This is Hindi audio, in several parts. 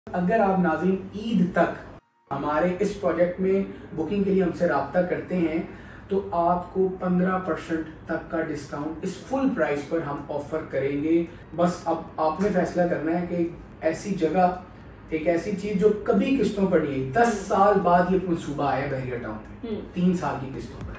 अगर आप नाज़रीन ईद तक हमारे इस प्रोजेक्ट में बुकिंग के लिए हमसे रब्ता करते हैं तो आपको 15% तक का डिस्काउंट इस फुल प्राइस पर हम ऑफर करेंगे। बस अब आपने फैसला करना है कि ऐसी जगह, एक ऐसी चीज जो कभी किस्तों पर नहीं है। 10 साल बाद ये मंसूबा आया बहरिया टाउन में, 3 साल की किस्तों पर।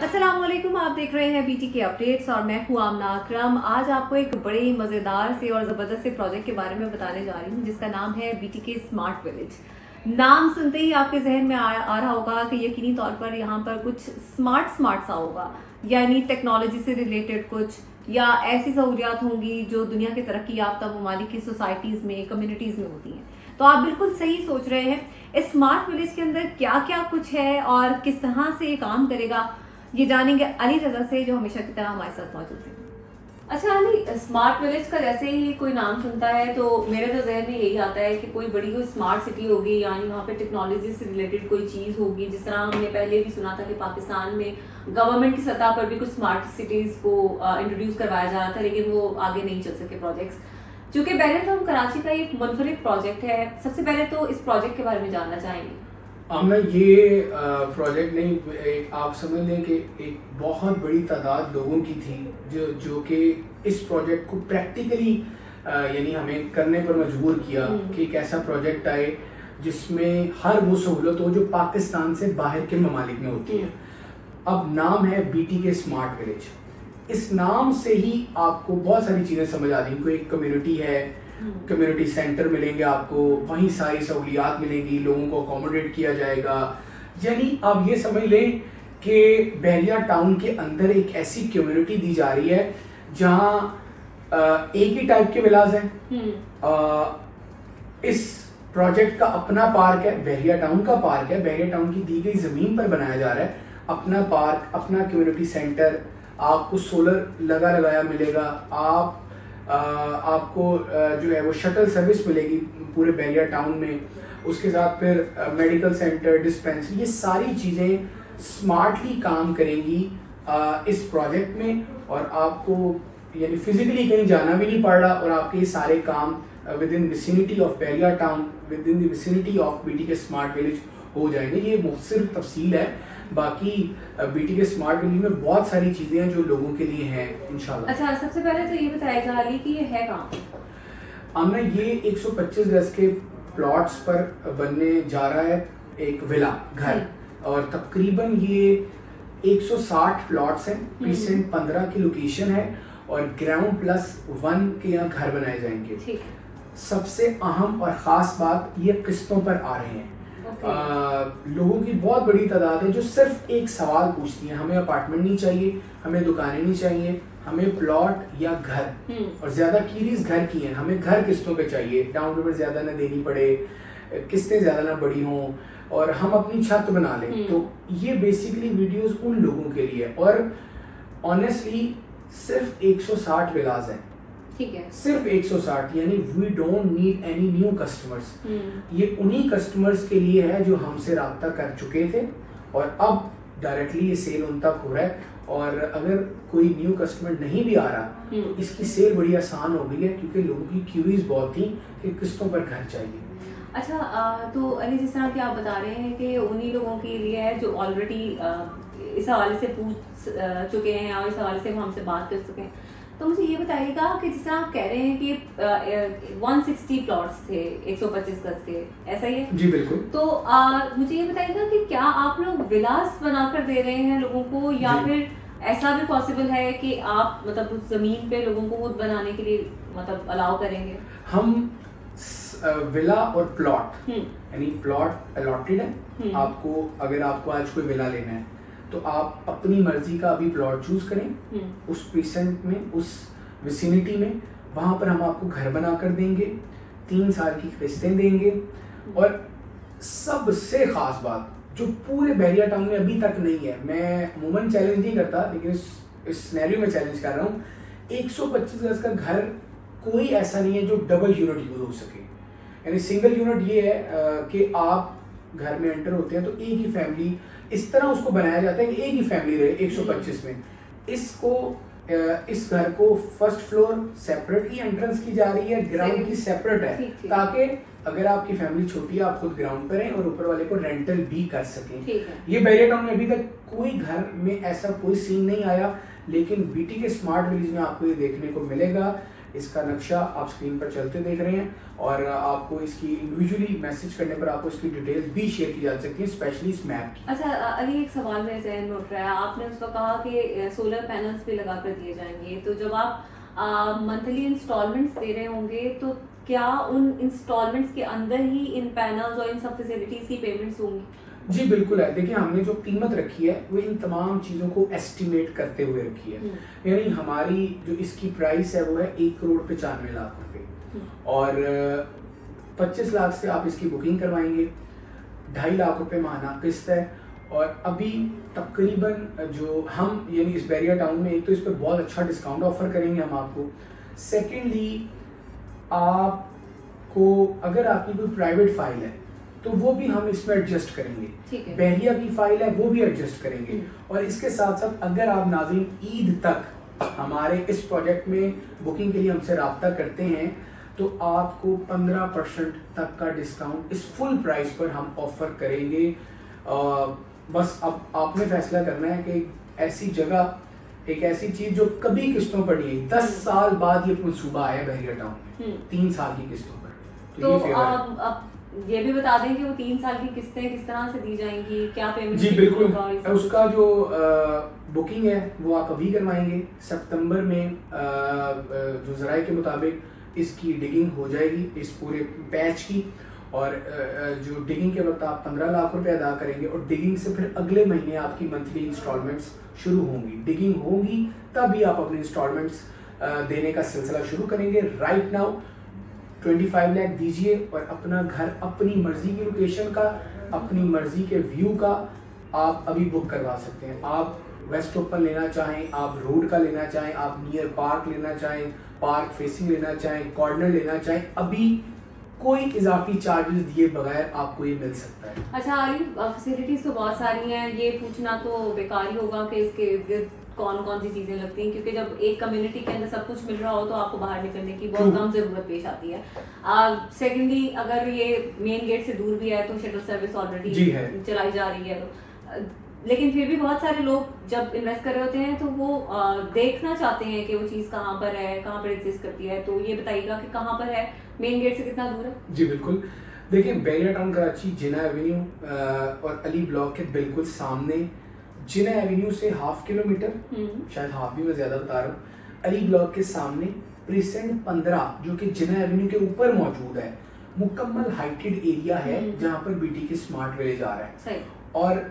अस्सलामुअलैकुम, आप देख रहे हैं बीटी के अपडेट्स और मैं हूँ आमना अकरम। आज आपको एक बड़े मज़ेदार से और ज़बरदस्त से प्रोजेक्ट के बारे में बताने जा रही हूँ जिसका नाम है बीटी के स्मार्ट विलेज। नाम सुनते ही आपके जहन में आ रहा होगा कि यकीनी तौर पर यहाँ पर कुछ स्मार्ट सा होगा, यानी टेक्नोलॉजी से रिलेटेड कुछ या ऐसी सहूलियात होंगी जो दुनिया के तरक्की याफ्ता ममालिक की सोसाइटीज़ में, कम्युनिटीज़ में होती हैं। तो आप बिल्कुल सही सोच रहे हैं। इस स्मार्ट विलेज के अंदर क्या क्या कुछ है और किस तरह से ये काम करेगा, ये जानेंगे अली रजा से, जो हमेशा की तरह हमारे साथ मौजूद है। अच्छा अली, स्मार्ट विलेज का जैसे ही कोई नाम सुनता है तो मेरे तो जहन में यही आता है कि कोई कोई स्मार्ट सिटी होगी, यानी वहाँ पे टेक्नोलॉजी से रिलेटेड कोई चीज़ होगी। जिस तरह हमने पहले भी सुना था कि पाकिस्तान में गवर्नमेंट की सतह पर भी कुछ स्मार्ट सिटीज़ को इंट्रोड्यूस करवाया जा रहा था, लेकिन वो आगे नहीं चल सके प्रोजेक्ट्स। चूँकि बहरिया टाउन कराची का एक मुनफरिद प्रोजेक्ट है, सबसे पहले तो इस प्रोजेक्ट के बारे में जानना चाहेंगे। हमने ये प्रोजेक्ट नहीं, आप समझ लें कि एक बहुत बड़ी तादाद लोगों की थी जो कि इस प्रोजेक्ट को प्रैक्टिकली यानी हमें करने पर मजबूर किया कि एक ऐसा प्रोजेक्ट आए जिसमें हर वो सहूलत हो जो पाकिस्तान से बाहर के ममालिक में होती है। अब नाम है बीटी के स्मार्ट विलेज। इस नाम से ही आपको बहुत सारी चीज़ें समझ आ रही। कोई एक कम्युनिटी है, कम्युनिटी सेंटर मिलेंगे आपको, वहीं सारी सहूलियात मिलेंगी, लोगों को अकोमोडेट किया जाएगा। यानी आप ये समझ लें कि बहरिया टाउन के अंदर एक ऐसी कम्युनिटी दी जा रही है जहाँ एक ही टाइप के विलाज हैं। इस प्रोजेक्ट का अपना पार्क है, बहरिया टाउन का पार्क है, बहरिया टाउन की दी गई ज़मीन पर बनाया जा रहा है। अपना पार्क, अपना कम्युनिटी सेंटर, आपको सोलर लगाया मिलेगा, आपको जो है वो शटल सर्विस मिलेगी पूरे बहरिया टाउन में। उसके साथ फिर मेडिकल सेंटर, डिस्पेंसरी, ये सारी चीज़ें स्मार्टली काम करेंगी इस प्रोजेक्ट में। और आपको यानी फिजिकली कहीं जाना भी नहीं पड़ रहा और आपके ये सारे काम with in vicinity of Bahria town, with in the vicinity of BT के स्मार्ट विलेज हो जाएंगे। ये सिर्फ तफसील है, बाकी बीटी के स्मार्ट विलेज में बहुत सारी चीजें हैं जो लोगों के लिए हैं इंशाल्लाह। अच्छा, सबसे पहले तो ये बताया जा रही कि ये है कहाँ? हमने ये 125 गज के प्लॉट्स पर बनने जा रहा है एक विला घर, और तकरीबन ये 160 प्लॉट्स हैं। प्रीसेंट 15 की लोकेशन है और ग्राउंड प्लस 1 के यहाँ घर बनाए जाएंगे। सबसे अहम और ख़ास बात, ये किस्तों पर आ रहे हैं। लोगों की बहुत बड़ी तादाद है जो सिर्फ एक सवाल पूछती हैं, हमें अपार्टमेंट नहीं चाहिए, हमें दुकानें नहीं चाहिए, हमें प्लॉट या घर, और ज़्यादा कीरीज घर की हैं, हमें घर किस्तों पे चाहिए, डाउन पेमेंट ज़्यादा ना देनी पड़े, किस्तें ज़्यादा ना बड़ी हों और हम अपनी छत बना लें। तो ये बेसिकली वीडियोस उन लोगों के लिए। और ऑनेस्टली सिर्फ 160 विलाज हैं, ठीक है, सिर्फ 160, यानी we don't need any new customers. ये उन्हीं कस्टमर्स के लिए है जो हमसे रब्ता कर चुके थे और अब डायरेक्टली ये सेल उन तक हो रहा है। और अगर कोई न्यू कस्टमर नहीं भी आ रहा तो इसकी सेल बड़ी आसान हो गई है क्योंकि लोगों की क्यूरीज बहुत थी कि किस्तों पर घर चाहिए। अच्छा, तो अली, जिस तरह कि आप बता रहे हैं कि उन्हीं लोगों के लिए है जो ऑलरेडी इस हवाले से पूछ चुके हैं और इस हवाले से हमसे बात कर चुके हैं, तो मुझे ये बताइएगा कि जिस तरह आप कह रहे हैं कि 160 प्लॉट्स थे 125 गज के, ऐसा ही है? जी बिल्कुल। तो मुझे ये बताइएगा कि क्या आप लोग विलास बनाकर दे रहे हैं लोगों को, या फिर ऐसा भी पॉसिबल है कि आप मतलब उस जमीन पे लोगों को खुद बनाने के लिए मतलब अलाउ करेंगे? हम विला और प्लॉट, यानी प्लॉट अलॉटेड है आपको। अगर आपको आज कोई विला लेना है तो आप अपनी मर्जी का अभी प्लॉट चूज करें उस प्रीसेंट में, उस विसिनिटी में, वहां पर हम आपको घर बना कर देंगे, 3 साल की किस्तें देंगे। और सबसे खास बात जो पूरे बहरिया टाउन में अभी तक नहीं है, मैं अमूमन चैलेंज नहीं करता लेकिन इस सिनेरियो में चैलेंज कर रहा हूँ, 125 गज का घर कोई ऐसा नहीं है जो डबल यूनिट यूज हो सके। यानी सिंगल यूनिट ये है कि आप घर में एंटर होते हैं तो एक ही फैमिली इस तरह उसको बनाया जाता है कि एक ही फैमिली रहे 125 में। इसको इस घर को फर्स्ट फ्लोर सेपरेटली एंट्रेंस की जा रही है, ग्राउंड की सेपरेट है, ताकि अगर आपकी फैमिली छोटी है आप खुद ग्राउंड पर हैं और ऊपर वाले को रेंटल भी कर सकें। ये बैरियर टाउन में अभी तक कोई घर में ऐसा कोई सीन नहीं आया, लेकिन बीटी के स्मार्ट विलेज में आपको ये देखने को मिलेगा। इसका नक्शा आप स्क्रीन पर चलते देख रहे हैं और आपको इसकी इंडिविजुअली मैसेज करने पर आपको इसकी डिटेल्स भी शेयर की जा सकती है, स्पेशली इस मैप की। अच्छा अली, एक सवाल मेरे ज़हन में उठ रहा है। आपने उसको कहा कि सोलर पैनल्स भी लगा कर दिए जाएंगे, तो जब आप मंथली इंस्टॉलमेंट्स दे रहे होंगे तो क्या उन इंस्टॉलमेंट्स के अंदर ही इन पैनल्स और इन सब फैसिलिटीज की पेमेंट्स होंगी? जी बिल्कुल है। देखिए हमने जो कीमत रखी है वो इन तमाम चीज़ों को एस्टिमेट करते हुए रखी है। यानी हमारी जो इसकी प्राइस है वो है 1,95,00,000 रुपए और 25 लाख से आप इसकी बुकिंग करवाएंगे, 2.5 लाख रुपए माहाना किस्त है। और अभी तकरीबन जो हम यानी इस बैरियर टाउन में एक तो इस पर बहुत अच्छा डिस्काउंट ऑफर करेंगे हम आपको। सेकेंडली आपको अगर आपकी कोई प्राइवेट फाइल है तो वो भी हम इसमें एडजस्ट करेंगे, बहरिया की फाइल है वो भी एडजस्ट करेंगे। और इसके साथ साथ अगर आप नाज़रीन ईद तक हमारे इस प्रोजेक्ट में बुकिंग के लिए हमसे रब्ता करते हैं तो आपको 15% तक का डिस्काउंट इस फुल प्राइस पर हम ऑफर करेंगे। बस अब आपने फैसला करना है कि ऐसी जगह, एक ऐसी चीज जो कभी किस्तों पर नहीं है, 10 साल बाद ये मंसूबा आया बहरिया टाउन में 3 साल की किस्तों पर। तो आप ये भी बता दें कि वो 3 साल की किस्तें किस तरह से दी जाएंगी, क्या पेमेंट? जी बिल्कुल, उसका जो बुकिंग है वो आप अभी करवाएंगे। सितंबर में जो ज़राए के मुताबिक इसकी डिगिंग हो जाएगी इस पूरे पैच की, और जो डिगिंग के वक्त आप 15 लाख रुपए अदा करेंगे और डिगिंग से फिर अगले महीने आपकी मंथली इंस्टॉलमेंट्स शुरू होंगी। डिगिंग होगी तभी आप अपने इंस्टॉलमेंट्स देने का सिलसिला शुरू करेंगे। राइट नाउ 25 लाख दीजिए और अपना घर अपनी मर्जी की लोकेशन का, अपनी मर्जी के व्यू का आप अभी बुक करवा सकते हैं। आप वेस्ट ओपन लेना चाहें, आप रोड का लेना चाहें, आप नियर पार्क लेना चाहें, पार्क फेसिंग लेना चाहें, कॉर्नर लेना चाहें, अभी कोई इजाफी चार्जेस दिए बगैर आपको ये मिल सकता है। अच्छा अली, फैसिलिटीज तो बहुत सारी हैं, ये पूछना तो बेकार ही होगा कि इसके इर्द कौन कौन सी चीजें लगती हैं, क्योंकि जब एक कम्युनिटी के अंदर सब कुछ मिल रहा हो तो आपको बाहर निकलने की बहुत कम जरूरत पेश आती है। सेकेंडली अगर ये मेन गेट से दूर भी है तो शटल सर्विस ऑलरेडी चलाई जा रही है, लेकिन फिर भी बहुत सारे लोग जब इन्वेस्ट कर रहे होते हैं तो वो देखना चाहते हैं कि वो चीज़ कहाँ पर है, कहाँ पर एग्जिस्ट करती है। तो ये बताइएगा कि कहाँ पर है, मेन गेट से कितना दूर है? जी बिल्कुल, देखिए बैरियर टाउन कराची जिना एवेन्यू और अली ब्लॉक के बिल्कुल सामने, जिना एवेन्यू से 1/2 किलोमीटर, शायद हाफ भी मैं ज्यादा बता रहा हूँ, अली ब्लॉक के सामने प्रीसेंट 15 जो कि जिना एवेन्यू के ऊपर मौजूद है, मुकम्मल हाइटेड एरिया है जहाँ पर बीटी के स्मार्ट विलेज आ रहा है। और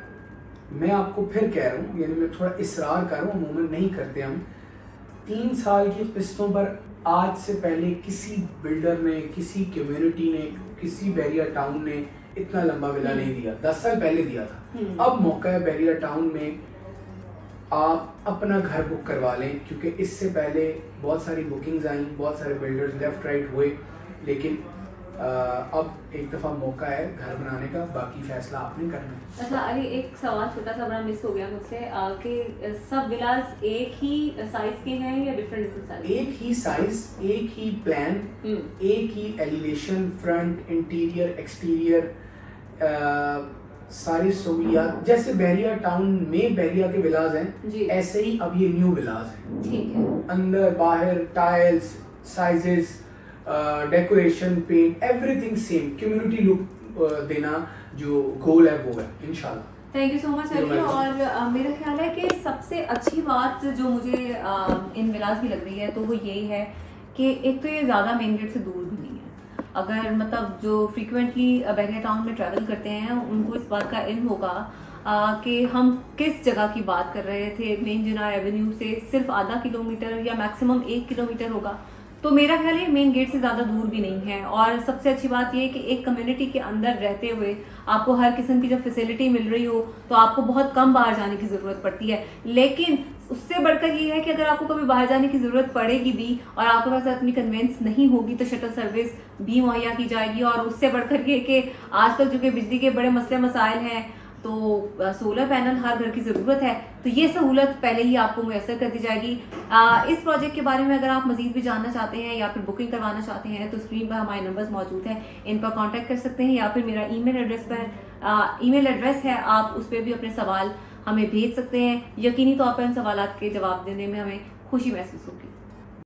मैं आपको फिर कह रहा हूँ, यानी मैं थोड़ा इसरार कर रहा हूँ, अमूमन नहीं करते हम, 3 साल की किस्तों पर आज से पहले किसी बिल्डर ने, किसी कम्युनिटी ने, किसी बैरियर टाउन ने इतना लंबा विला नहीं दिया। 10 साल पहले दिया था। अब मौका है बैरियर टाउन में आप अपना घर बुक करवा लें, क्योंकि इससे पहले बहुत सारी बुकिंग्स आई, बहुत सारे बिल्डर्स लेफ्ट राइट हुए, लेकिन अब एक दफ़ा मौका है घर बनाने का, बाकी फैसला आपने करना है। अच्छा अली, एक सवाल छोटा सा बड़ा मिस हो गया मुझसे कि सब विलास एक ही साइज के हैं या डिफरेंट साइज? एक ही साइज, एक ही प्लान, एक ही एलिवेशन, फ्रंट, इंटीरियर, एक्सटीरियर, सारी सहूलियात जैसे बैरियर टाउन में बैरिया के विलास हैं, ऐसे ही अब ये न्यू विलास हैं। ठीक है, अंदर बाहर tiles, sizes, decoration, paint, everything same, community look देना जो गोल है वो है इंशाल्लाह। Thank you so much Ali. और मेरा ख्याल है कि सबसे अच्छी बात जो मुझे इन विलास की लग रही है तो वो यही है कि एक तो ये ज़्यादा मेन गेट से दूर भी नहीं है। अगर मतलब जो फ्रीक्वेंटली बैरियर टाउन में ट्रैवल करते हैं उनको इस बात का इल्म होगा कि हम किस जगह की बात कर रहे थे। मेन जिना एवेन्यू से सिर्फ आधा किलोमीटर या मैक्सिमम 1 किलोमीटर होगा, तो मेरा ख्याल है मेन गेट से ज़्यादा दूर भी नहीं है। और सबसे अच्छी बात यह है कि एक कम्युनिटी के अंदर रहते हुए आपको हर किस्म की जब फैसिलिटी मिल रही हो तो आपको बहुत कम बाहर जाने की ज़रूरत पड़ती है। लेकिन उससे बढ़कर ये है कि अगर आपको कभी बाहर जाने की ज़रूरत पड़ेगी भी और आपके पास अपनी कन्वेंस नहीं होगी तो शटल सर्विस भी मुहैया की जाएगी। और उससे बढ़कर ये कि आजकल जो कि बिजली के बड़े मसले मसाइल हैं, तो सोलर पैनल हर घर की ज़रूरत है, तो ये सहूलत पहले ही आपको मुयसर कर दी जाएगी। इस प्रोजेक्ट के बारे में अगर आप मजीद भी जानना चाहते हैं या फिर बुकिंग करवाना चाहते हैं तो स्क्रीन पर हमारे नंबर्स मौजूद हैं, इन पर कांटेक्ट कर सकते हैं, या फिर मेरा ईमेल एड्रेस है, आप उस पर भी अपने सवाल हमें भेज सकते हैं। यकीनी तौर पर इन सवालों के जवाब देने में हमें खुशी महसूस होगी।